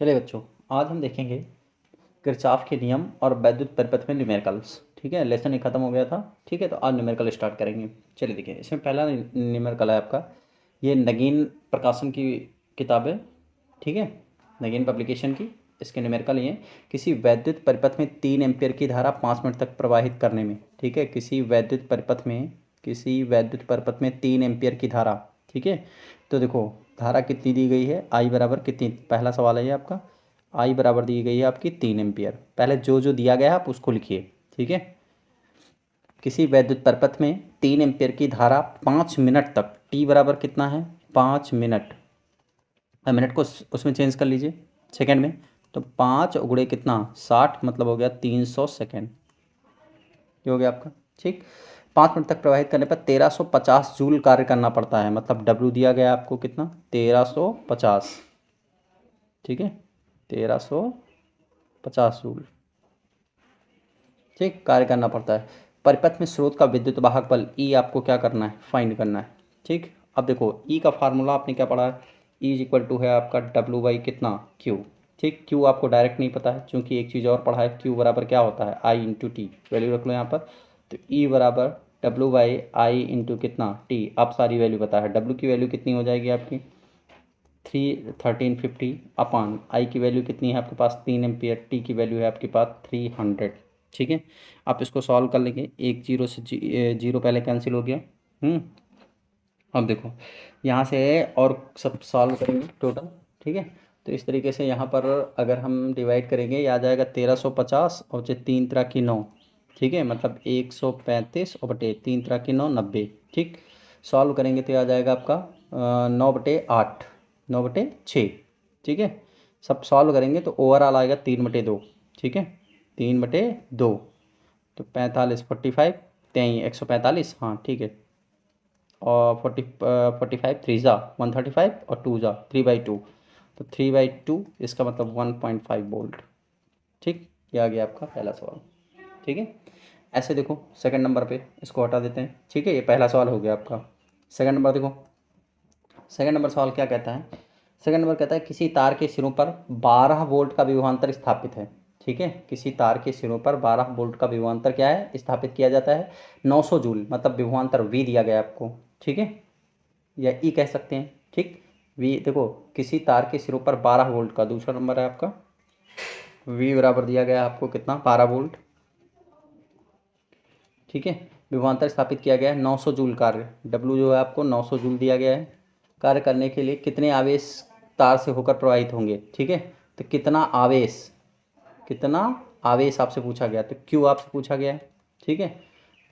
चलिए बच्चों, आज हम देखेंगे किरचॉफ के नियम और वैद्युत परिपथ में न्यूमेरिकल्स। ठीक है, लेसन ही खत्म हो गया था। ठीक है, तो आज न्यूमेरिकल स्टार्ट करेंगे। चलिए देखिए, इसमें पहला न्यूमेरिकल है आपका, ये नगीन प्रकाशन की किताब है। ठीक है, नगीन पब्लिकेशन की। इसके न्यूमेरिकल ये हैं, किसी वैद्युत परिपथ में 3 एम्पीयर की धारा 5 मिनट तक प्रवाहित करने में। ठीक है, किसी वैद्युत परिपथ में 3 एम्पीयर की धारा। ठीक है, तो देखो धारा कितनी दी गई है, आई बराबर कितनी, पहला सवाल है ये आपका। आई बराबर दी गई है आपकी 3 एम्पीयर। पहले जो जो दिया गया है आप उसको लिखिए। ठीक है, किसी वैद्युत परिपथ में 3 एम्पीयर की धारा 5 मिनट तक, टी बराबर कितना है 5 मिनट। मिनट को उसमें चेंज कर लीजिए सेकंड में, तो 5 गुणे कितना 60, मतलब हो गया 300 सेकंड। ये हो गया आपका। ठीक, 5 मिनट तक प्रवाहित करने पर 1350 जूल कार्य करना पड़ता है, मतलब डब्ल्यू दिया गया आपको कितना 1350। ठीक है, 1350 जूल ठीक कार्य करना पड़ता है। परिपथ में स्रोत का विद्युत वाहक बल ई आपको क्या करना है, फाइंड करना है। ठीक, अब देखो ई का फार्मूला आपने क्या पढ़ा है, ई इज इक्वल टू है आपका डब्ल्यू बाई कितना क्यू। ठीक, क्यू आपको डायरेक्ट नहीं पता है, क्योंकि एक चीज़ और पढ़ा है, क्यू बराबर क्या होता है आई इंटू टी, वैल्यू रख लो यहाँ पर। तो ई बराबर डब्ल्यू बाई आई इंटू कितना टी, आप सारी वैल्यू पता है। डब्ल्यू की वैल्यू कितनी हो जाएगी आपकी 1350 अपान आई की वैल्यू कितनी है आपके पास 3 एम्पियर, टी की वैल्यू है आपके पास 300। ठीक है, आप इसको सॉल्व कर लेंगे, एक जीरो से जीरो पहले कैंसिल हो गया। अब देखो यहाँ से और सब सॉल्व करेंगे टोटल। ठीक है, तो इस तरीके से यहाँ पर अगर हम डिवाइड करेंगे, ये आ जाएगा 1350 और जो 3 तरह की 9। ठीक है, मतलब 135 और बटे 3 तरह की 9 90। ठीक, सॉल्व करेंगे तो ये आ जाएगा आपका 9/8, 9/6। ठीक है, सब सॉल्व करेंगे तो ओवरऑल आएगा 3/2। ठीक है, 3/2, तो 45 45 तेई 145। हाँ ठीक है, और 45 3 जा 135 और 2 जा 3/2, तो 3/2 इसका मतलब 1.5 वोल्ट। ठीक, ये आ गया आपका पहला सवाल। ठीक है, ऐसे देखो सेकंड नंबर पे इसको हटा देते हैं। ठीक है, ये पहला सवाल हो गया आपका। सेकंड नंबर देखो, सेकंड नंबर सवाल क्या कहता है, सेकंड नंबर कहता है किसी तार के सिरों पर 12 वोल्ट का विभवांतर स्थापित है। ठीक है, किसी तार के सिरों पर 12 वोल्ट का विभवांतर क्या है, स्थापित किया जाता है 900 जूल, मतलब विभवांतर वी दिया गया आपको। ठीक है, या ई कह सकते हैं। ठीक, वी देखो किसी तार के सिरों पर 12 वोल्ट का, दूसरा नंबर है आपका वी बराबर दिया गया है आपको कितना 12 वोल्ट। ठीक है, विभवांतर स्थापित किया गया है 900 जूल कार्य, डब्ल्यू जो है आपको 900 जूल दिया गया है। कार्य करने के लिए कितने आवेश तार से होकर प्रवाहित होंगे। ठीक है, तो कितना आवेश आपसे पूछा गया, तो क्यू आपसे पूछा गया है। ठीक है,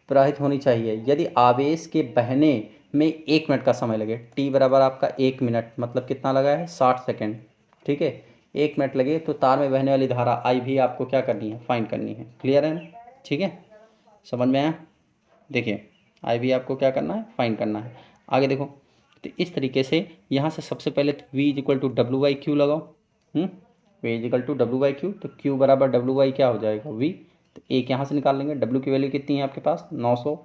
प्रवाहित होनी चाहिए यदि आवेश के बहने में 1 मिनट का समय लगे, टी बराबर आपका 1 मिनट, मतलब कितना लगा है 60 सेकेंड। ठीक है, 1 मिनट लगे तो तार में बहने वाली धारा आई भी आपको क्या करनी है, फाइंड करनी है। क्लियर है ना, ठीक है, समझ में आया। देखिए आई भी आपको क्या करना है, फाइंड करना है। आगे देखो, तो इस तरीके से यहाँ से सबसे पहले V is equal to W by Q लगाओ। V is equal to W by Q, तो क्यू बराबर डब्ल्यू बाई क्या हो जाएगा वी, तो एक यहाँ से निकाल लेंगे, डब्ल्यू की वैल्यू कितनी है आपके पास 900,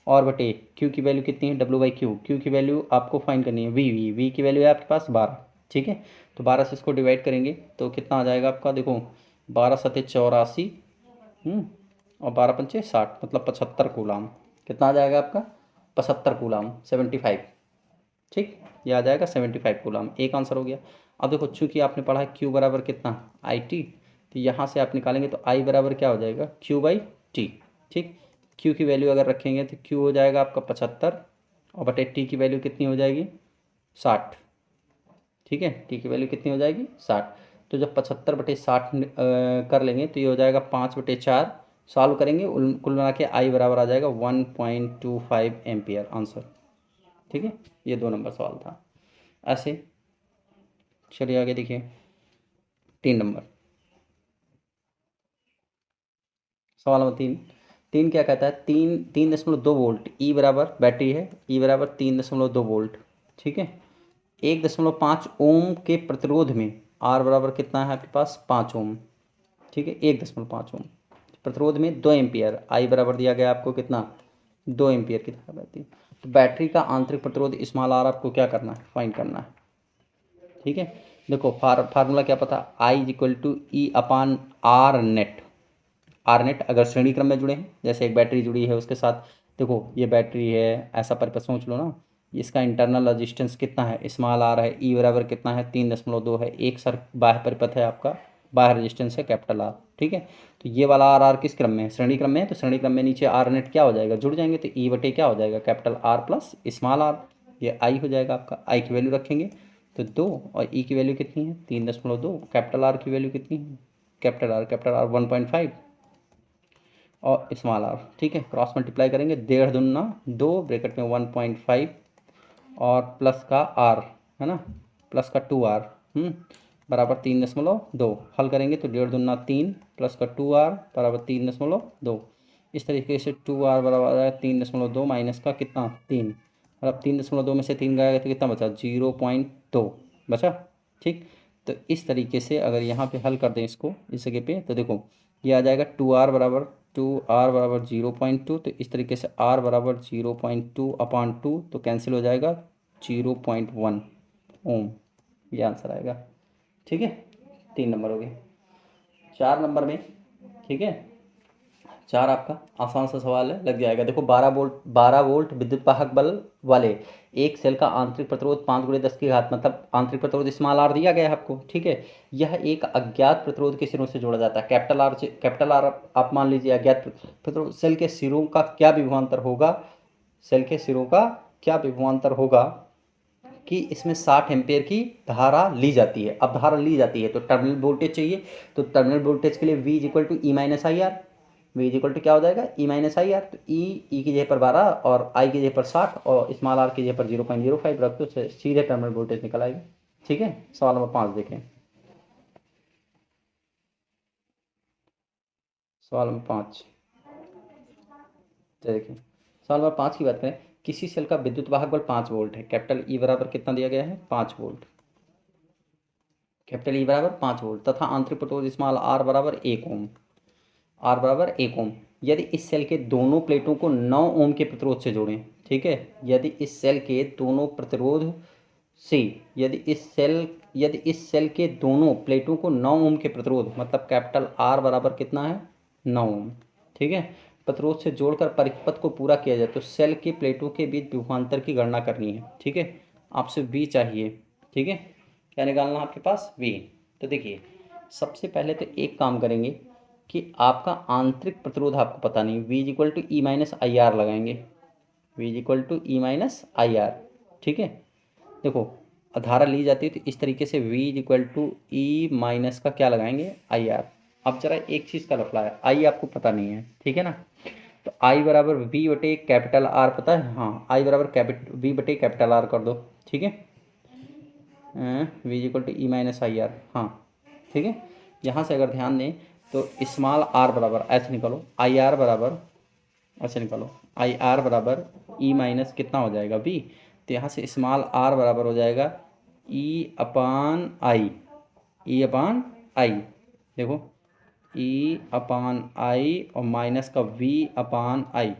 और बटे क्यू की वैल्यू कितनी है डब्ल्यू बाई क्यू, क्यू की वैल्यू आपको फाइंड करनी है वी की वैल्यू है आपके पास 12। ठीक है, तो 12 से इसको डिवाइड करेंगे तो कितना आ जाएगा आपका, देखो 12 सत्ते 84, और 12 पंचे 60, मतलब 75 कूलाम। कितना आ जाएगा आपका 75 कूलाम 75। ठीक, ये आ जाएगा 75 कूलाम, एक आंसर हो गया। अब देखो चूंकि आपने पढ़ा है क्यू बराबर कितना आई टी, तो यहाँ से आप निकालेंगे तो आई बराबर क्या हो जाएगा क्यू बाई टी। ठीक, क्यू की वैल्यू अगर रखेंगे तो क्यू हो जाएगा आपका 75, और बटे टी की वैल्यू कितनी हो जाएगी 60। ठीक है, टी की वैल्यू कितनी हो जाएगी 60, तो जब 75/60 कर लेंगे तो ये हो जाएगा 5/4। सॉल्व करेंगे कुल मिला के आई बराबर आ जाएगा 1.25 एम्पियर आंसर। ठीक है, ये 2 नंबर सवाल था। ऐसे चलिए आगे देखिए 3 नंबर सवाल नंबर 3। 3 क्या कहता है, 3.2 वोल्ट ई बराबर बैटरी है, ई बराबर 3.2 वोल्ट। ठीक है, 1.5 ओम के प्रतिरोध में आर बराबर कितना है आपके पास 5 ओम। ठीक है, 1.5 ओम प्रतिरोध में 2 एम्पियर, आई बराबर दिया गया आपको कितना 2 एम्पियर की धारा बहती है। तो बैटरी का आंतरिक प्रतिरोध स्मॉल आर आपको क्या करना है, फाइंड करना है। ठीक है, देखो फार्मूला क्या पता, I is equal to E upon R net. R net अगर श्रेणी क्रम में जुड़े हैं, जैसे एक बैटरी जुड़ी है उसके साथ, देखो ये बैटरी है, ऐसा परिपथ सोच लो ना, इसका इंटरनल रजिस्टेंस कितना है, स्मॉल आर है, ई बराबर कितना है 3.2 है, एक सर बाह्य परिपथ है आपका, बाह्य रजिस्टेंस है कैपिटल आर। ठीक है, तो ये वाला आर आर किस क्रम में है, श्रेणी क्रम में है, तो श्रेणी क्रम में नीचे आर नेट क्या हो जाएगा, जुड़ जाएंगे, तो ई बटे क्या हो जाएगा, capital R plus small R, ये आई हो जाएगा आपका। आई की वैल्यू रखेंगे तो 2, और ई की वैल्यू कितनी है 3.2, कैपिटल आर की वैल्यू कितनी है, कैपिटल आर 1.5 और स्मॉल आर। ठीक है, क्रॉस मल्टीप्लाई करेंगे, 1.5 दूना 2, ब्रैकेट में 1.5 और प्लस का आर है ना, प्लस का 2 आर बराबर 3.2। हल करेंगे तो 1.5 दूना 3 प्लस का 2 आर बराबर 3.2। इस तरीके से 2 आर बराबर है 3.2 माइनस का कितना 3, और अब 3.2 में से 3 गया तो कितना बचा 0.2 बचा। ठीक, तो इस तरीके से अगर यहाँ पे हल कर दें इसको इस जगह पे, तो देखो ये आ जाएगा 2r बराबर 0.2, तो इस तरीके से r बराबर 0.2 अपान 2, तो कैंसिल हो जाएगा 0.1 ओम, ये आंसर आएगा। ठीक है, 3 नंबर हो गए। 4 नंबर में, ठीक है, 4 आपका आसान सा सवाल है, लग जाएगा। देखो 12 वोल्ट विद्युत वाहक बल वाले एक सेल का आंतरिक प्रतिरोध 5 × 10 की घात, मतलब आंतरिक प्रतिरोध स्मॉल आर दिया गया है आपको। ठीक है, यह एक अज्ञात प्रतिरोध के सिरों से जोड़ा जाता है। कैपिटल आर आप मान लीजिए अज्ञात प्रतिरोध। सेल के सिरों का क्या विभवांतर होगा, सेल के सिरों का क्या विभवांतर होगा कि इसमें 60 एम्पेयर की धारा ली जाती है। अब धारा ली जाती है तो टर्मिनल वोल्टेज चाहिए, तो टर्मिनल वोल्टेज के लिए V is equal to E minus I R. V is equal to क्या हो जाएगा ई माइनस आई आर, तो ई की जगह पर 12 और आई की जगह पर 60 और स्मॉल आर की जगह पर 0.05 रख दो, सीधे टर्मिनल वोल्टेज निकल आएगा। ठीक है, सवाल नंबर 5 देखें। सवाल नंबर 5 देखिए, सवाल नंबर 5 की बात करें, किसी सेल का विद्युत वाहक बल 5 वोल्ट है। कैपिटल ई बराबर कितना दिया गया है 5 वोल्ट, कैपिटल ई बराबर 5 वोल्ट तथा आंतरिक प्रतिरोध स्मॉल आर बराबर 1 ओम, आर बराबर 1 ओम। यदि इस सेल के दोनों प्लेटों को 9 ओम के प्रतिरोध से जोड़ें। ठीक है, यदि इस सेल के दोनों प्रतिरोध से, यदि इस सेल के दोनों प्लेटों को 9 ओम के प्रतिरोध, मतलब कैपिटल आर बराबर कितना है 9 ओम, ठीक है, प्रतिरोध से जोड़कर परिपथ को पूरा किया जाए, तो सेल के प्लेटों के बीच विभवांतर की गणना करनी है। ठीक है, आपसे वी चाहिए। ठीक है, क्या निकालना आपके पास वी। तो देखिए सबसे पहले तो एक काम करेंगे कि आपका आंतरिक प्रतिरोध आपको पता नहीं, V is equal to E minus I R लगाएंगे, V is equal to E minus I R. ठीक है, देखो धारा ली जाती है तो इस तरीके से V is equal to E minus का क्या लगाएंगे आई आर। अब जरा एक चीज़ का लफड़ा है, आई आपको पता नहीं है, ठीक है ना, तो आई बराबर वी बटे कैपिटल आर पता है, हाँ आई बराबर वी बटे कैपिटल आर कर दो। ठीक है, V is equal to E minus I R, हाँ ठीक है। यहाँ से अगर ध्यान दें तो स्मॉल आर बराबर ऐसे निकालो, आई आर बराबर ऐसे निकालो, आई आर बराबर ई माइनस कितना हो जाएगा वी, तो यहाँ से स्मॉल आर बराबर हो जाएगा ई अपान आई, ई अपान आई, देखो ई अपान आई और माइनस का we upon I,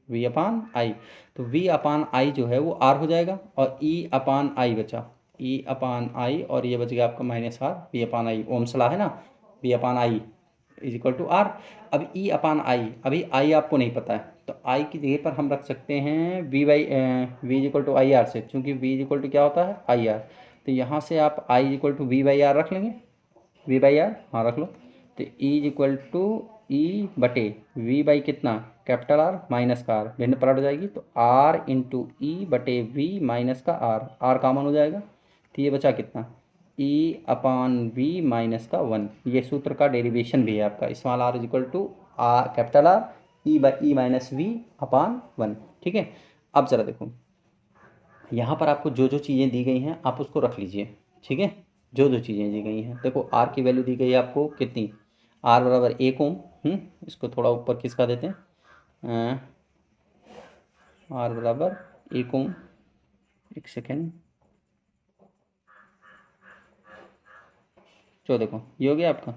we upon आई, तो वी अपान आई जो है वो आर हो जाएगा और ई अपान आई बचा, ई अपान आई और ये बच गया आपका minus R, V upon I, ohm सला है ना, V upon I is equal to R. अब ई अपान आई, अभी आई आपको नहीं पता है तो आई की जगह पर हम रख सकते हैं V is equal to I R से, क्योंकि वी इज इक्वल टू क्या होता है आई आर, तो यहाँ से आप I is equal to V by R रख लेंगे, वी बाई आर हाँ रख लो, तो E is equal to E बटे वी बाई कितना कैपिटल आर माइनस का आर, भिन्न पलट जाएगी तो आर इंटू ई बटे वी माइनस का आर, आर कॉमन हो जाएगा, तो ये बचा कितना ई अपान वी माइनस का 1। ये सूत्र का डेरिवेशन भी है आपका, small R is equal to R capital R E by E minus V upon 1। ठीक है, अब ज़रा देखो यहाँ पर आपको जो जो चीज़ें दी गई हैं आप उसको रख लीजिए। ठीक है, जो जो चीज़ें दी गई हैं, देखो आर की वैल्यू दी गई है आपको कितनी, आर बराबर 1 ओम, इसको थोड़ा ऊपर खिसका देते हैं, आर बराबर 1 ओम, एक सेकेंड, जो देखो ये हो गया आपका।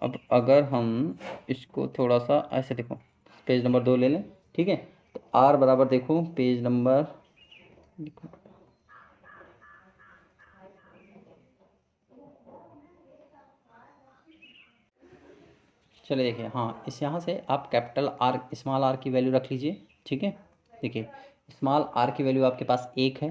अब अगर हम इसको थोड़ा सा ऐसे देखो, पेज नंबर 2 ले लें, ठीक है, तो आर बराबर देखो पेज नंबर चलिए देखिए, हाँ इस यहाँ से आप कैपिटल आर स्मॉल आर की वैल्यू रख लीजिए, ठीक है। देखिए स्मॉल आर की वैल्यू आपके पास 1 है,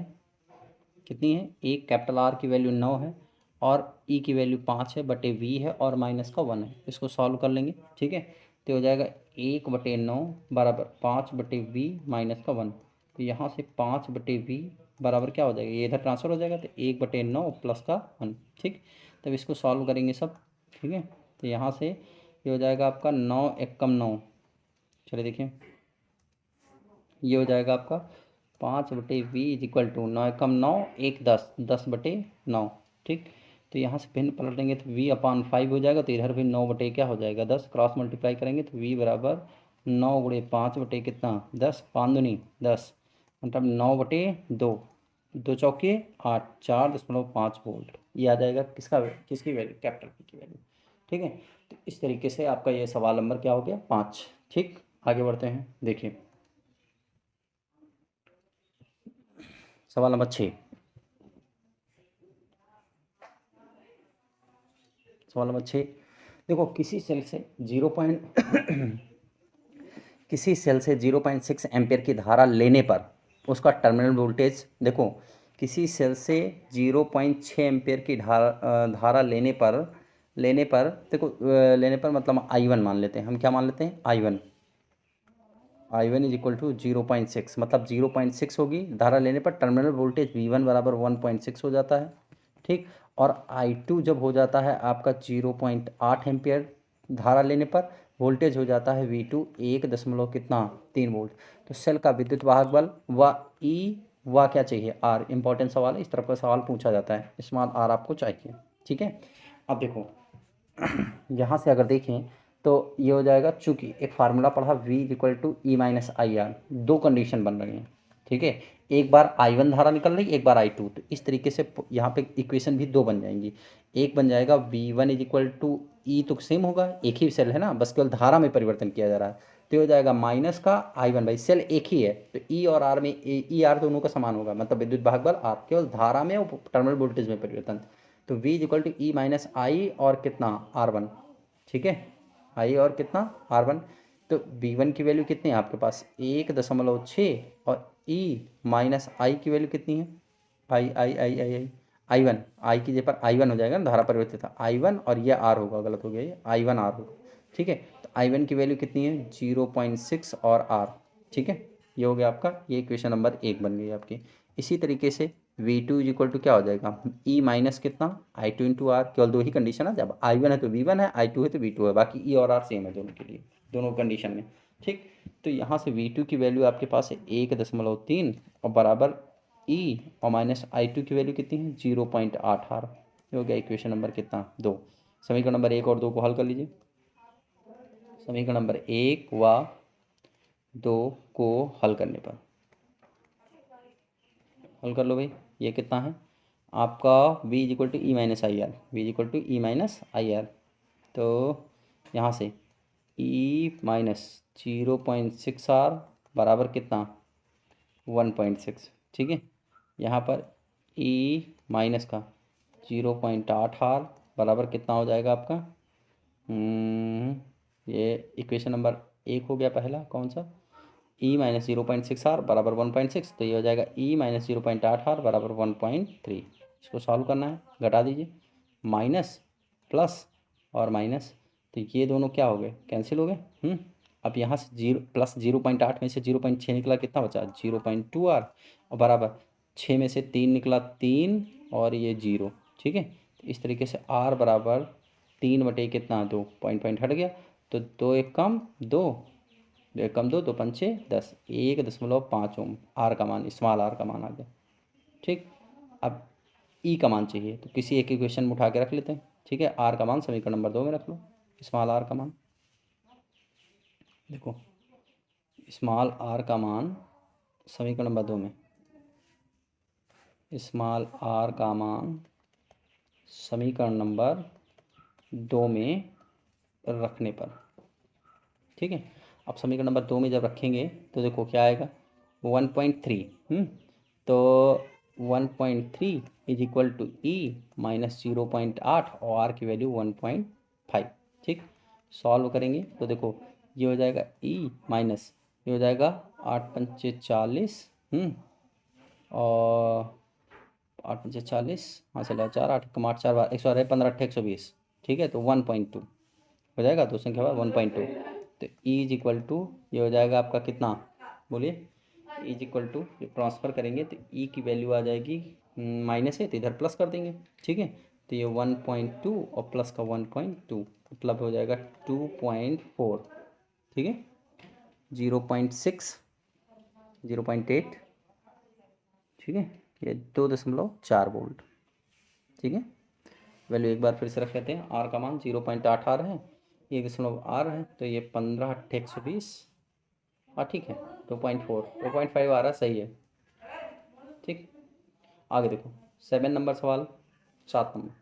कितनी है 1, कैपिटल आर की वैल्यू 9 है, और ई की वैल्यू 5 है बटे वी है, और माइनस का 1 है। इसको सॉल्व कर लेंगे, ठीक है। तो हो जाएगा 1/9 बराबर 5/v माइनस का 1। तो यहाँ से 5/v बराबर क्या हो जाएगा, ये इधर ट्रांसफर हो जाएगा, तो 1/9 प्लस का 1, ठीक। तब इसको सॉल्व करेंगे सब, ठीक है। तो यहाँ से ये हो जाएगा आपका 9 एकम 9, चलिए देखिए ये हो जाएगा आपका 5/v इज इक्वल टू 9 एकम 9, 1 10, 10/9, ठीक। तो यहाँ से भिन्न पलट देंगे तो v/5 हो जाएगा, तो इधर भी 9 बटे क्या हो जाएगा 10, क्रॉस मल्टीप्लाई करेंगे तो v बराबर 9 गुणे 5 बटे कितना 10, 5 दूनी 10, मतलब 9/2, 2 चौके 8, 4.5 वोल्ट। ये आ जाएगा किसका, किसकी वैल्यू, कैपिटल पी की वैल्यू, ठीक है। तो इस तरीके से आपका ये सवाल नंबर क्या हो गया 5, ठीक। आगे बढ़ते हैं, देखिए सवाल नंबर 6। सवाल नंबर 6, देखो किसी सेल से 0.6 एम्पेयर की धारा लेने पर उसका टर्मिनल वोल्टेज, देखो किसी सेल से 0.6 एम्पेयर की धारा लेने पर देखो लेने पर मतलब I1 मान लेते हैं, हम क्या मान लेते हैं I1 इज इक्वल टू 0.6, मतलब 0.6 होगी धारा लेने पर, टर्मिनल वोल्टेज V1 बराबर 1.6 हो जाता है, ठीक। और I2 जब हो जाता है आपका 0.8 एम्पियर धारा लेने पर, वोल्टेज हो जाता है V2 1 दशमलव 3 वोल्ट। तो सेल का विद्युत वाहक बल व E व क्या चाहिए R, इंपॉर्टेंट सवाल है, इस तरह का सवाल पूछा जाता है, स्मॉल r आपको चाहिए, ठीक है। अब देखो यहाँ से अगर देखें तो ये हो जाएगा, चूंकि एक फार्मूला पढ़ा v इक्वल टू E-IR, दो कंडीशन बन रही हैं, ठीक है। एक बार I1 धारा निकल रही, एक बार I2, तो इस तरीके से यहाँ पे इक्वेशन भी दो बन जाएंगी। एक बन जाएगा V1 इज इक्वल टू ई, तो सेम होगा, एक ही सेल है ना, बस केवल धारा में परिवर्तन किया जा रहा है। तो ये हो जाएगा माइनस का I1, भाई सेल एक ही है तो ई और आर में ई आर दोनों का समान होगा, मतलब विद्युत भाग बल आर, केवल धारा में और टर्मिनल वोल्टेज में परिवर्तन। तो v is equal to E-I और कितना R1, ठीक है, आई और कितना R1। तो V1 की वैल्यू कितनी है आपके पास 1.6, और E-I की वैल्यू कितनी है I1, I की जगह पर I1 हो जाएगा ना, धारा परिवर्तित था I1, और ये R होगा, गलत हो गया ये I1 R होगा, ठीक है। तो I1 की वैल्यू कितनी है 0.6 और R, ठीक है। ये हो गया आपका, ये इक्वेशन नंबर 1 बन गई आपकी। इसी तरीके से V2 इज इक्वल टू क्या हो जाएगा E माइनस कितना I2 इंटू आर, केवल दो ही कंडीशन है, जब I1 है तो V1 है, I2 है तो V2 है, बाकी E और R सेम है दोनों के लिए, दोनों कंडीशन में, ठीक। तो यहाँ से V2 की वैल्यू आपके पास है 1.3 और बराबर E, और माइनस I2 की वैल्यू कितनी है 0.8R। ये हो गया इक्वेशन नंबर कितना 2। समीकरण नंबर 1 और 2 को हल कर लीजिए। समीकरण नंबर 1 व 2 को हल करने पर, हल कर लो भाई, ये कितना है आपका v is equal to E-IR, v is equal to E-IR। तो यहाँ से E-0.6R बराबर कितना 1.6, ठीक है। यहाँ पर E माइनस का 0.8R बराबर कितना हो जाएगा आपका, ये इक्वेशन नंबर 1 हो गया पहला, कौन सा E-0.6R बराबर 1.6, तो ये हो जाएगा E-0.8R बराबर 1.3। इसको सॉल्व करना है, घटा दीजिए, माइनस प्लस और माइनस, तो ये दोनों क्या हो गए कैंसिल हो गए। अब यहाँ से 0+0.8 में से 0.6 निकला, कितना बचा 0.2R, और बराबर 6 में से 3 निकला 3, और ये 0, ठीक है। तो इस तरीके से R बराबर 3 बटे कितना 2, पॉइंट हट गया, तो 2 1 कम 2, 2 1 कम 2, 2 5 6 10, 1.5 ओम R का मान, स्मॉल R का मान आ गया, ठीक। अब E का मान चाहिए, तो किसी एक इक्वेशन में उठा के रख लेते हैं, ठीक है। R का मान समीकरण नंबर 2 में रख लो, स्मॉल R का मान, देखो स्मॉल R का मान समीकरण नंबर 2 में, स्मॉल R का मान समीकरण नंबर 2 में रखने पर, ठीक है। अब समीकरण नंबर 2 में जब रखेंगे तो देखो क्या आएगा 1.3, तो 1.3 इज इक्वल टू E-0.8 और R की वैल्यू 1.5, ठीक। सॉल्व करेंगे तो देखो ये हो जाएगा ई माइनस ये हो जाएगा 8×5 = 40 और 8×5 = 40 हाँ चला 4 8 × 8 = 4 100 15 8 120 ठीक है। तो 1.2 हो जाएगा, दो संख्या बाद 1.2। तो ई इज इक्वल टू ये हो जाएगा आपका कितना बोलिए, ई इज इक्वल टू ये ट्रांसफ़र करेंगे तो ई की वैल्यू आ जाएगी माइनस है तो इधर प्लस कर देंगे ठीक है। तो ये 1.2 और प्लस का 1.2 मतलब हो जाएगा 2.4 ठीक है। 0.6 0.8 ठीक है। ये 2.4 वोल्ट ठीक है। वैल्यू एक बार फिर से रख लेते हैं, आर का मान 0.8 आ रहा है, 1.8 है तो ये 15 8 120 हाँ ठीक है। 2.5 आ रहा है सही है ठीक। आगे देखो 7 नंबर सवाल 7 नंबर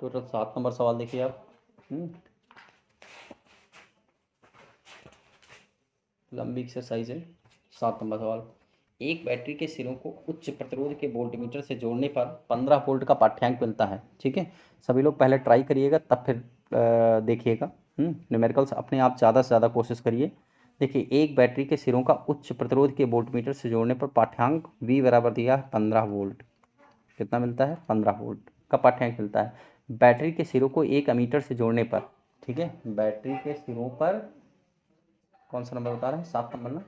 टोटल 7 नंबर सवाल देखिए आप। लंबी एक्सरसाइज है। 7 नंबर सवाल, एक बैटरी के सिरों को उच्च प्रतिरोध के वोल्टमीटर से जोड़ने पर 15 वोल्ट का पाठ्यांक मिलता है ठीक है। सभी लोग पहले ट्राई करिएगा तब फिर देखिएगा। न्यूमेरिकल्स अपने आप ज़्यादा से ज़्यादा कोशिश करिए। देखिए एक बैटरी के सिरों का उच्च प्रतिरोध के वोल्टमीटर से जोड़ने पर पाठ्यांक V बराबर दिया है 15 वोल्ट। कितना मिलता है 15 वोल्ट का पाठ्यांक मिलता है। बैटरी के सिरों को एक अमीटर से जोड़ने पर ठीक है, बैटरी के सिरों पर कौन सा नंबर बता रहे हैं 7 नंबर ना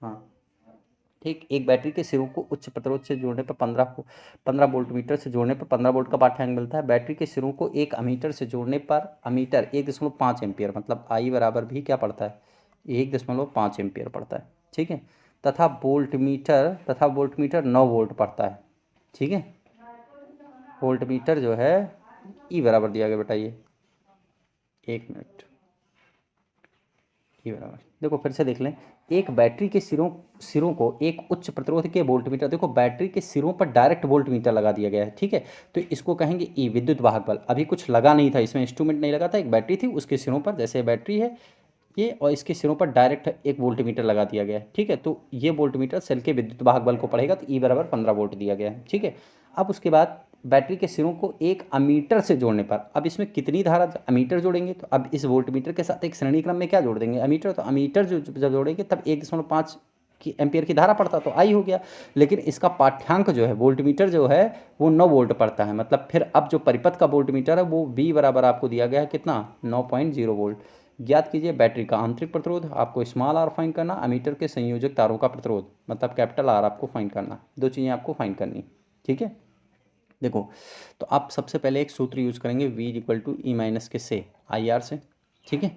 हाँ ठीक। एक बैटरी के सिरों को उच्च प्रतिरोध से जोड़ने पर 15 वोल्टमीटर से जोड़ने पर 15 वोल्ट का पाठ्यांक मिलता है। बैटरी के सिरों को एक अमीटर से जोड़ने पर अमीटर 1.5 एम्पियर मतलब आई बराबर भी क्या पड़ता है 1.5 एम्पियर पड़ता है ठीक है। तथा वोल्टमीटर 9 वोल्ट पड़ता है ठीक है। वोल्टमीटर जो है ई बराबर दिया गया बेटा ये 1 मिनट ई बराबर देखो फिर से देख लें। एक बैटरी के सिरों को एक उच्च प्रतिरोध के वोल्टमीटर, देखो बैटरी के सिरों पर डायरेक्ट वोल्टमीटर लगा दिया गया है ठीक है। तो इसको कहेंगे ई विद्युत वाहक बल। अभी कुछ लगा नहीं था इसमें, इंस्ट्रूमेंट नहीं लगा था, एक बैटरी थी उसके सिरों पर, जैसे बैटरी है ये और इसके सिरों पर डायरेक्ट एक वोल्टमीटर लगा दिया गया है ठीक है। तो ये वोल्टमीटर सेल के विद्युत वाहक बल को पढ़ेगा तो ई बराबर 15 वोल्ट दिया गया है ठीक है। अब उसके बाद बैटरी के सिरों को एक अमीटर से जोड़ने पर, अब इसमें कितनी धारा अमीटर जोड़ेंगे तो अब इस वोल्टमीटर के साथ एक श्रेणी क्रम में क्या जोड़ देंगे अमीटर, तो अमीटर जो जब जोड़ेंगे तब 1.5 की एम्पियर की धारा पड़ता तो आई हो गया। लेकिन इसका पाठ्यांक जो है वोल्टमीटर जो है वो 9 वोल्ट पड़ता है, मतलब फिर अब जो परिपथ का वोल्टमीटर है वो V बराबर आपको दिया गया है कितना 9.0 वोल्ट। ज्ञात कीजिए बैटरी का आंतरिक प्रतिरोध, आपको स्मॉल आर फाइंड करना, अमीटर के संयोजक तारों का प्रतिरोध मतलब कैपिटल आर आपको फाइंड करना, दो चीज़ें आपको फाइंड करनी ठीक है। देखो तो आप सबसे पहले एक सूत्र यूज़ करेंगे V equal to E minus के से आई आर से ठीक है।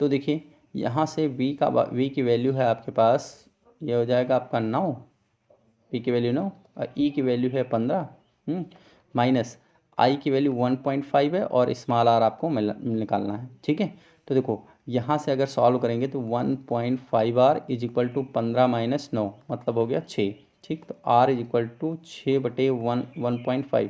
तो देखिए यहाँ से V की वैल्यू है आपके पास ये हो जाएगा आपका 9, V की वैल्यू 9 और E की वैल्यू है 15 माइनस आई की वैल्यू 1.5 है और स्मॉल आर आपको निकालना है ठीक है। तो देखो यहाँ से अगर सॉल्व करेंगे तो 1.5 आर इज इक्वल टू 15 माइनस 9 मतलब हो गया 6 ठीक। तो आर इज इक्वल टू 6/1.5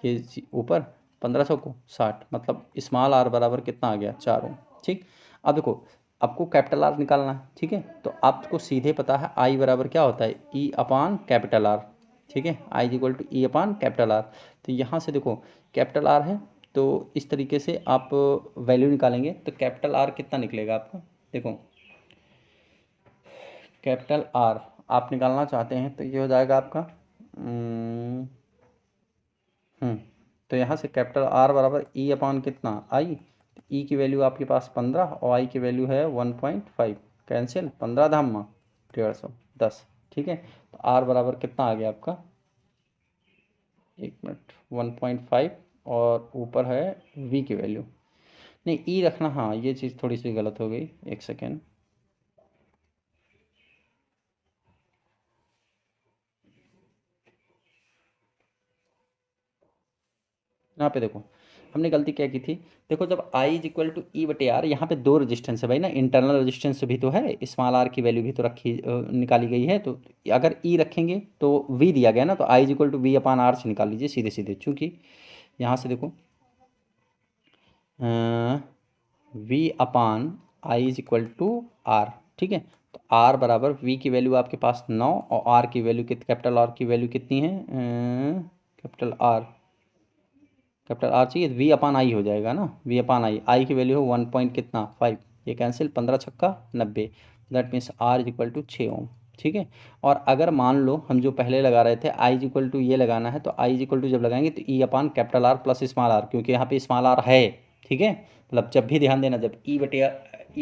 ये ऊपर 1500 को 60 मतलब स्मॉल आर बराबर कितना आ गया 4 ओम ठीक। अब देखो आपको कैपिटल आर निकालना है ठीक है। तो आपको सीधे पता है आई बराबर क्या होता है ई अपान कैपिटल आर ठीक है। I is equal to E upon capital R. तो यहाँ से देखो कैपिटल आर है तो इस तरीके से आप वैल्यू निकालेंगे तो कैपिटल आर कितना निकलेगा आपका, देखो कैपिटल आर आप निकालना चाहते हैं तो ये हो जाएगा आपका तो यहाँ से कैपिटल आर बराबर ई अपान कितना आई, ई की वैल्यू आपके पास 15 और आई की वैल्यू है 1.5 कैंसिल 15 धाम 150 ठीक है। तो आर बराबर कितना आ गया आपका 1 मिनट 1.5 और ऊपर है वी की वैल्यू नहीं ई रखना, हाँ ये चीज़ थोड़ी सी गलत हो गई, एक सेकेंड यहाँ पे देखो हमने गलती क्या की थी। देखो जब आई इज इक्वल टू ई बटे आर, यहाँ पे दो रेजिस्टेंस है भाई ना, इंटरनल रेजिस्टेंस भी तो है, स्मॉल आर की वैल्यू भी तो रखी निकाली गई है। तो अगर ई रखेंगे तो वी दिया गया ना, तो I is equal to V upon R से निकाल लीजिए सीधे सीधे, चूँकि यहाँ से देखो V upon I is equal to R ठीक है। तो आर बराबर वी की वैल्यू आपके पास 9 और आर की वैल्यू कैपिटल आर की वैल्यू कितनी है, कैपिटल आर चाहिए, वी अपान आई हो जाएगा ना, वी अपान आई की वैल्यू है 1 पॉइंट कितना 5, ये कैंसिल, 15 छक्का 90, that means R is equal to 6 ohm. ठीक है। और अगर मान लो हम जो पहले लगा रहे थे आई इज इक्वल टू ये लगाना है, तो आई इज इक्वल टू जब लगाएंगे तो E upon capital R plus small R, क्योंकि यहाँ पे स्मॉल आर है। ठीक है, मतलब जब भी ध्यान देना, जब ई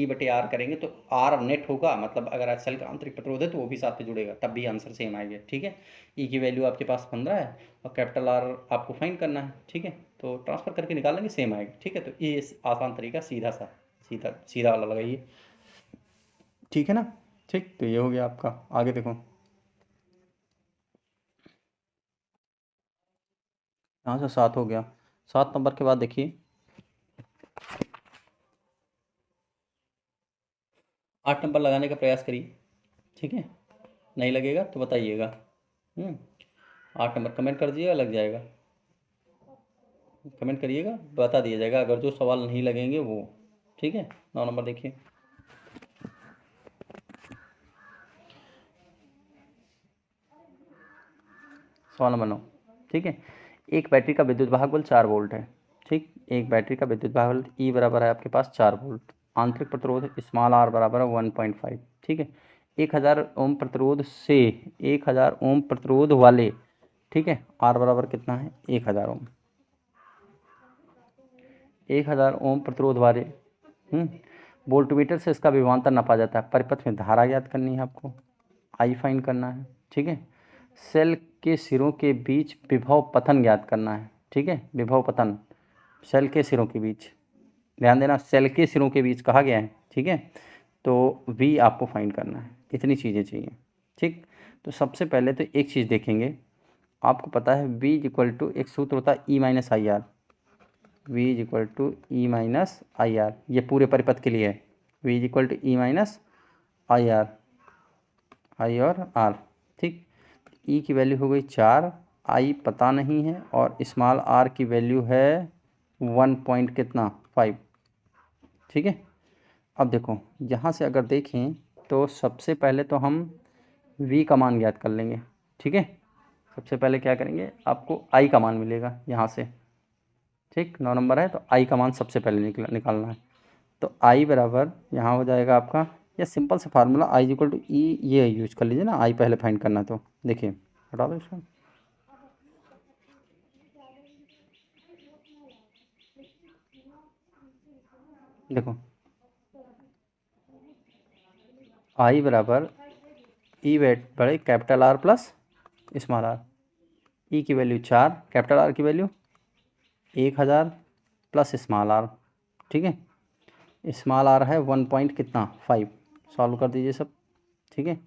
बटे आर करेंगे तो आर नेट होगा, मतलब अगर सेल का आंतरिक प्रतिरोध है तो वो भी साथ में जुड़ेगा, तब भी आंसर सेम आएगा। ठीक है, ई की वैल्यू आपके पास 15 है और कैपिटल आर आपको फाइंड करना है। ठीक है, तो ट्रांसफर करके निकालेंगे सेम आएगा। ठीक है, तो ये आसान तरीका सीधा वाला लगाइए। ठीक है ना। ठीक, तो ये हो गया आपका। आगे देखो, यहाँ से 7 हो गया। 7 नंबर के बाद देखिए 8 नंबर लगाने का प्रयास करिए। ठीक है, नहीं लगेगा तो बताइएगा। 8 नंबर कमेंट कर दीजिएगा, लग जाएगा। कमेंट करिएगा, बता दिया जाएगा अगर जो सवाल नहीं लगेंगे वो। ठीक है, 9 नंबर देखिए। सवाल नंबर 9। ठीक है, एक बैटरी का विद्युत वाहक बल 4 वोल्ट है। ठीक, एक बैटरी का विद्युत वाहक बल ई बराबर है आपके पास 4 वोल्ट, आंतरिक प्रतिरोध स्मॉल आर बराबर है 1.5। ठीक है, 1000 ओम प्रतिरोध से 1000 ओम प्रतिरोध वाले, ठीक है, आर बराबर कितना है 1000 ओम, 1000 ओम प्रतिरोध वाले वोल्टमीटर से इसका विभवांतर नापा जाता है। परिपथ में धारा ज्ञात करनी है आपको, आई फाइंड करना है। ठीक है, सेल के सिरों के बीच विभव पतन ज्ञात करना है। ठीक है, विभव पतन सेल के सिरों के बीच, ध्यान देना सेल के सिरों के बीच कहा गया है। ठीक है, तो वी आपको फाइंड करना है, इतनी चीज़ें चाहिए। ठीक, तो सबसे पहले तो एक चीज़ देखेंगे, आपको पता है वी इज इक्वल टू एक सूत्र होता है E minus I R, V is equal to E minus I R, ये पूरे परिपथ के लिए है। V is equal to E minus I R, I और आर। ठीक, ई की वैल्यू हो गई 4, आई पता नहीं है, और स्मॉल आर की वैल्यू है 1 पॉइंट कितना 5। ठीक है, अब देखो यहाँ से अगर देखें तो सबसे पहले तो हम v का मान ज्ञात कर लेंगे। ठीक है, सबसे पहले क्या करेंगे, आपको i का मान मिलेगा यहाँ से। ठीक, 9 नंबर है तो i का मान सबसे पहले निकालना है। तो i बराबर यहाँ हो जाएगा आपका, या सिंपल से फार्मूला i इक्वल टू ई, ये यूज कर लीजिए ना, i पहले फाइंड करना है। तो देखिए हटा दो इसको, देखो i बराबर ई वेट बड़े capital R plus small R, E की वैल्यू 4, कैपिटल आर की वैल्यू 1000 प्लस स्मॉल आर। ठीक है, स्मॉल आर है 1 पॉइंट कितना 5, सॉल्व कर दीजिए सब। ठीक है,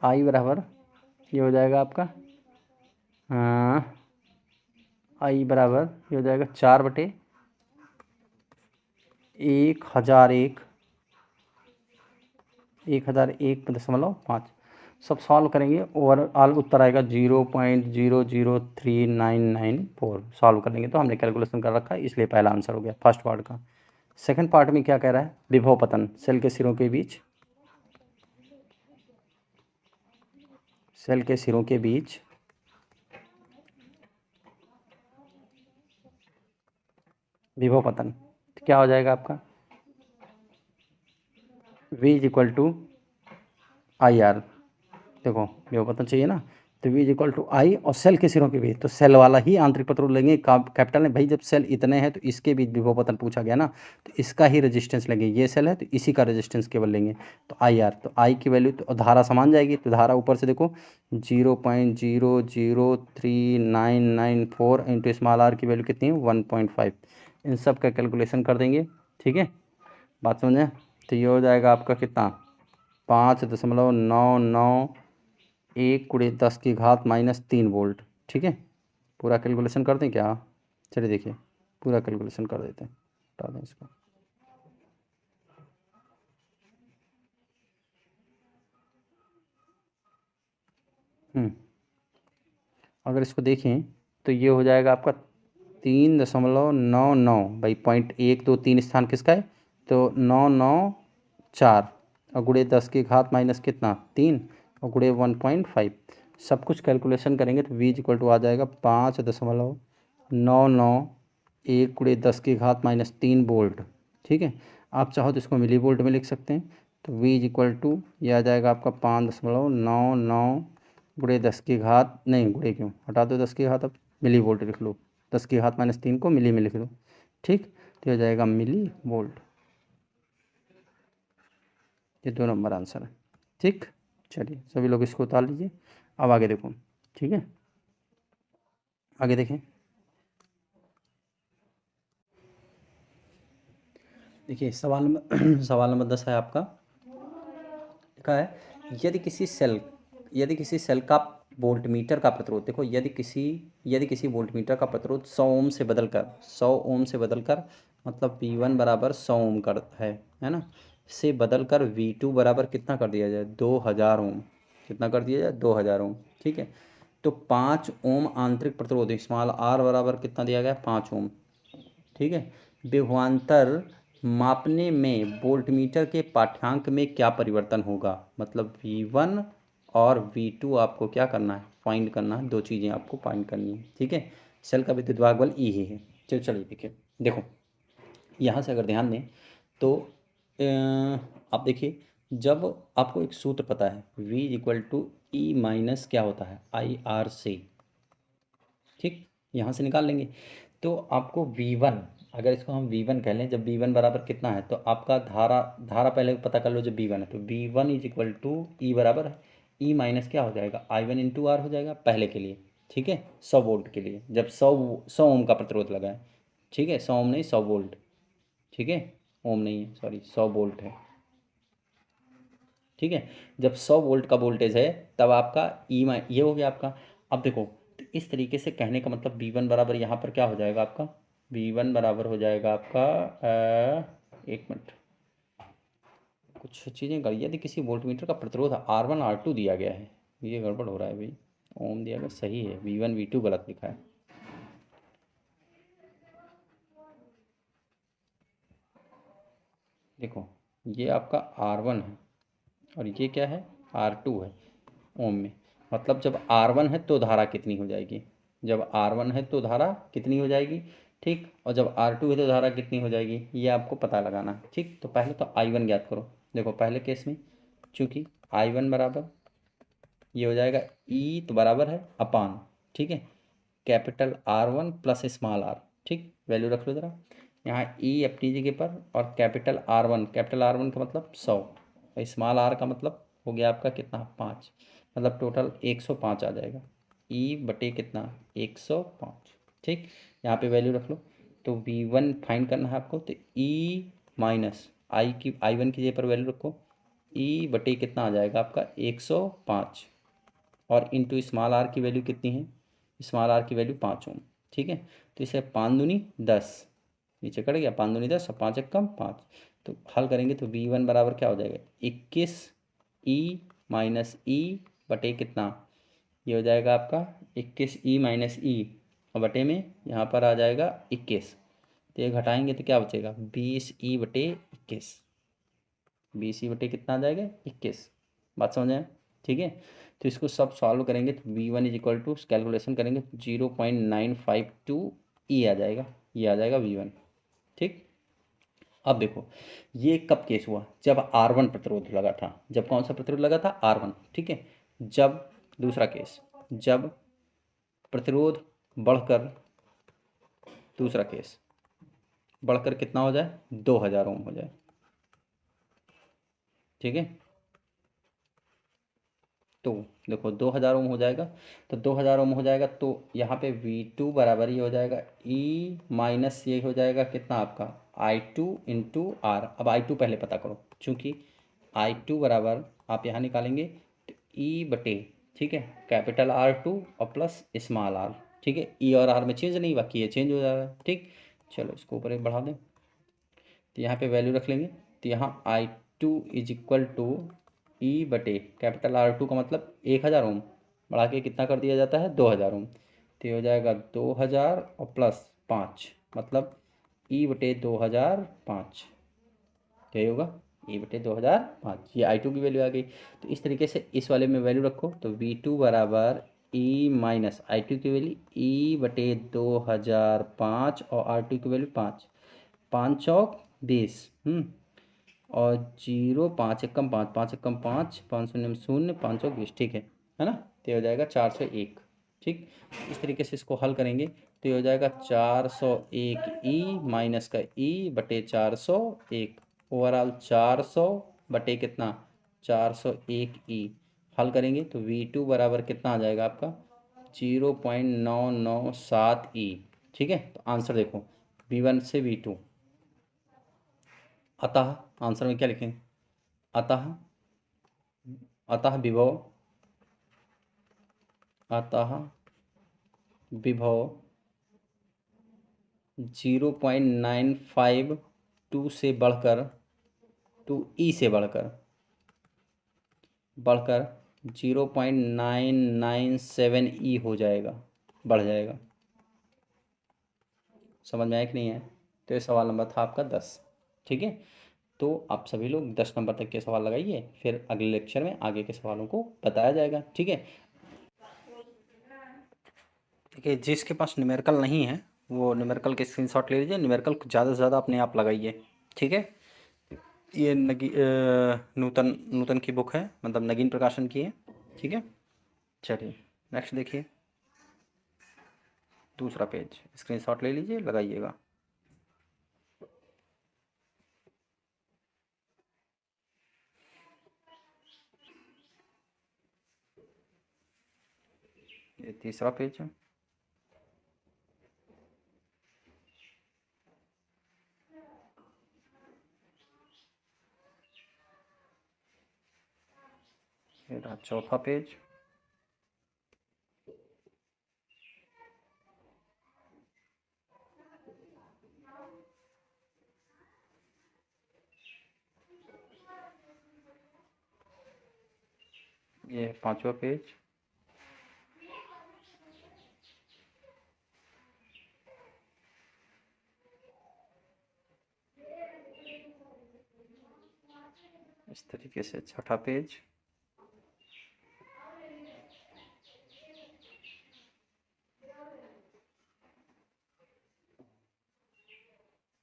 आई बराबर ये हो जाएगा आपका, आई बराबर ये हो जाएगा 4/1001, 1001.5। सब सॉल्व करेंगे, ओवरऑल उत्तर आएगा 0.003994। सॉल्व करेंगे तो हमने कैलकुलेशन कर रखा है, इसलिए पहला आंसर हो गया फर्स्ट पार्ट का। सेकंड पार्ट में क्या कह रहा है, विभव पतन सेल के सिरों के बीच, सेल के सिरों के बीच विभव पतन, तो क्या हो जाएगा आपका v is equal to I R. देखो विभव पतन चाहिए ना, तो v is equal to I और सेल के सिरों के बीच, तो सेल वाला ही आंतरिक प्रतिरोध लेंगे कैपिटल में भाई, जब सेल इतने हैं तो इसके बीच विभव पतन पूछा गया ना, तो इसका ही रेजिस्टेंस लेंगे, ये सेल है तो इसी का रेजिस्टेंस केवल लेंगे। तो आई आर, तो आई की वैल्यू, तो धारा समान जाएगी, तो धारा ऊपर से देखो 0.0039994 इंटू स्मॉल आर की वैल्यू कितनी है 1.5, इन सब का कैलकुलेशन कर देंगे। ठीक है, बात समझे, तो ये हो जाएगा आपका कितना 5.991×10⁻³ -3 वोल्ट। ठीक है, पूरा कैलकुलेशन कर दें क्या, चलिए देखिए पूरा कैलकुलेशन कर देते हैं, हटा दें इसको। अगर इसको देखें तो ये हो जाएगा आपका 3.99 भाई, 0.123 स्थान किसका है, तो 994 और गुणे 10 की घात माइनस कितना 3 और गुणे 1.5 सब कुछ कैलकुलेशन करेंगे तो v इक्वल टू आ जाएगा 5.99 गुणे 10 की घात माइनस 3 वोल्ट। ठीक है, आप चाहो तो इसको मिली वोल्ट में लिख सकते हैं। तो v इक्वल टू ये आ जाएगा आपका 5.99 गुणे 10 की घात, नहीं गुणे क्यों, हटा दो 10 की घात, अब मिली वोल्ट लिख लो, 10 की घात माइनस 3 को मिली में लिख दो। ठीक, तो हो जाएगा मिली वोल्ट। ये 2 नंबर आंसर है। ठीक, चलिए सभी लोग इसको उतार लीजिए। अब आगे देखो। ठीक है, आगे देखें। देखिए सवाल नंबर सवाल नंबर 10 है आपका। लिखा है यदि किसी सेल का वोल्टमीटर का प्रतिरोध, देखो यदि किसी वोल्टमीटर का प्रतिरोध 100 ओम से बदलकर मतलब V1 बराबर 100 ओम कर है ना, से बदलकर V2 बराबर कितना कर दिया जाए 2000 ओम, कितना कर दिया जाए 2000 ओम। ठीक है, तो 5 ओम आंतरिक प्रतिरोध स्मॉल आर बराबर कितना दिया गया 5 ओम। ठीक है, विभवांतर मापने में वोल्टमीटर के पाठ्यांक में क्या परिवर्तन होगा, मतलब V1 और V2 आपको क्या करना है फाइंड करना है, दो चीज़ें आपको फाइंड करनी है। ठीक है, सेल का विद्युत भाग बल ई ही है। चलिए देखिए, देखो यहाँ से अगर ध्यान दें तो आप देखिए, जब आपको एक सूत्र पता है V equal to E minus क्या होता है IR से, ठीक, यहाँ से निकाल लेंगे तो आपको V1, अगर इसको हम V1 कह लें, जब V1 बराबर कितना है तो आपका धारा पहले पता कर लो, जब V1 है तो V1 इज इक्वल टू ई बराबर है ई माइनस क्या हो जाएगा I1 इंटू आर हो जाएगा पहले के लिए। ठीक है, 100 वोल्ट के लिए, जब 100 ओम का प्रतिरोध लगा है। ठीक है, 100 ओम नहीं 100 वोल्ट। ठीक है, ओम नहीं है, सॉरी 100 वोल्ट है। ठीक है, जब 100 वोल्ट का वोल्टेज है तब आपका ये हो गया आपका। अब देखो, तो इस तरीके से कहने का मतलब V1 बराबर यहाँ पर क्या हो जाएगा आपका, V1 बराबर हो जाएगा आपका एक मिनट, कुछ चीज़ें गड़िया यदि किसी वोल्टमीटर का प्रतिरोध R1 R2 दिया गया है, ये गड़बड़ हो रहा है भाई, ओम दिया गया सही है, V1 V2 गलत लिखा है। देखो ये आपका R1 है और ये क्या है R2 है ओम में, मतलब जब R1 है तो धारा कितनी हो जाएगी, जब R1 है तो धारा कितनी हो जाएगी। ठीक, और जब R2 है तो धारा कितनी हो जाएगी, ये आपको पता लगाना है। ठीक, तो पहले तो I1 ज्ञात करो। देखो पहले केस में चूँकि I1 बराबर ये हो जाएगा ई तो बराबर है अपान, ठीक है, capital R1 plus small R. ठीक, वैल्यू रख लो ज़रा यहाँ ई अपनी जगह पर, और कैपिटल आर वन का मतलब 100 और स्मॉल आर का मतलब हो गया आपका कितना 5, मतलब टोटल 105 आ जाएगा। ई बटे कितना 105। ठीक, यहाँ पे वैल्यू रख लो। तो V1 फाइंड करना है आपको, तो ई माइनस I1 की जगह पर वैल्यू रखो, ई बटे कितना आ जाएगा आपका 105 और इंटू स्मॉल आर की वैल्यू कितनी है, स्मॉल आर की वैल्यू 5 ओम। ठीक है, तो इसे 5 दूनी 10 नीचे कट गया, 5 दूनी 10 और 5 एक कम 5, तो हल करेंगे तो V1 बराबर क्या हो जाएगा 21 ई माइनस ई बटे कितना, ये हो जाएगा आपका 21 ई माइनस ई और बटे में यहाँ पर आ जाएगा 21, तो ये घटाएंगे तो क्या बचेगा 20 ई बटे 21, 20 ई बटे कितना आ जाएगा 21। बात समझ आए, ठीक है। तो इसको सब सॉल्व करेंगे तो V1 is equal to calculation करेंगे तो 0.952 ई आ जाएगा, ये आ जाएगा V1। ठीक, अब देखो ये कब केस हुआ, जब R1 प्रतिरोध लगा था, जब कौन सा प्रतिरोध लगा था R1। ठीक है, जब दूसरा केस, जब प्रतिरोध बढ़कर, दूसरा केस बढ़कर कितना हो जाए 2000 ओम हो जाए। ठीक है, तो देखो 2000 ओम हो जाएगा, तो 2000 ओम हो जाएगा तो यहाँ पे V2 बराबर ही हो जाएगा ई माइनस ये हो जाएगा कितना आपका I2 इंटू आर। अब I2 पहले पता करो, चूँकि I2 बराबर आप यहाँ निकालेंगे तो ई बटे, ठीक है, कैपिटल R2 और प्लस स्मॉल आर। ठीक है, ई और आर में चेंज नहीं, बाकी ये चेंज हो जा रहा है। ठीक, चलो इसको ऊपर एक बढ़ा दें तो यहाँ पे वैल्यू रख लेंगे, तो यहाँ I2 is equal to E बटे कैपिटल R2 का मतलब 1000 ओम बढ़ा के कितना कर दिया जाता है 2000 ओम, तो ये हो जाएगा 2000 और प्लस 5 मतलब ई बटे 2005, क्या होगा ई बटे 2005, ये I2 की वैल्यू आ गई। तो इस तरीके से इस वाले में वैल्यू रखो, तो V2 बराबर ई माइनस I2 की वैल्यू ई बटे 2005 और R2 की वैल्यू 5, 5 चौक 20, और 0, 5 एकम 5, 5 एकम 5, 5 शून्य 0, 5 चौक 20, ठीक है ना। तो ये हो जाएगा 401। ठीक, इस तरीके से इसको हल करेंगे तो ये हो जाएगा 401 ई माइनस का ई बटे 401, ओवरऑल 400 बटे कितना 401 ई। हल करेंगे तो V2 बराबर कितना आ जाएगा आपका 0.997 ई। ठीक है, तो आंसर देखो V1 से V2, अतः आंसर में क्या लिखेंगे, अतः अतः विभव, अतः विभव 0.952 से बढ़कर 2E से बढ़कर 0.997 ई हो जाएगा, बढ़ जाएगा। समझ में आया कि नहीं है। तो ये सवाल नंबर था आपका 10। ठीक है, तो आप सभी लोग 10 नंबर तक के सवाल लगाइए, फिर अगले लेक्चर में आगे के सवालों को बताया जाएगा। ठीक है, देखिए जिसके पास न्यूमेरिकल नहीं है वो न्यूमेरिकल के स्क्रीनशॉट ले लीजिए, न्यूमेरिकल ज़्यादा से ज़्यादा अपने आप लगाइए। ठीक है, ये नूतन नूतन की बुक है, मतलब नगीन प्रकाशन की है। ठीक है, चलिए नेक्स्ट देखिए, दूसरा पेज स्क्रीनशॉट ले लीजिए, लगाइएगा। ये तीसरा पेज है। ये रहा चौथा पेज। ये पांचवा पेज। इस तरीके से छठा पेज।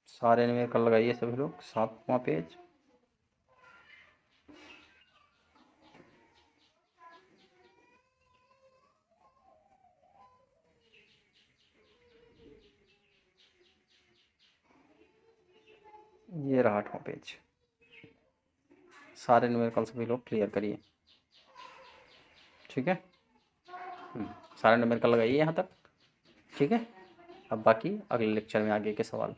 सारे न्यूमेरिकल लगाइए सभी लोग। सातवां पेज। ये रहा आठवां पेज। सारे न्यूमेरिकल सभी लोग क्लियर करिए। ठीक है, सारे न्यूमेरिकल लगाइए यहाँ तक। ठीक है, अब बाकी अगले लेक्चर में आगे के सवाल।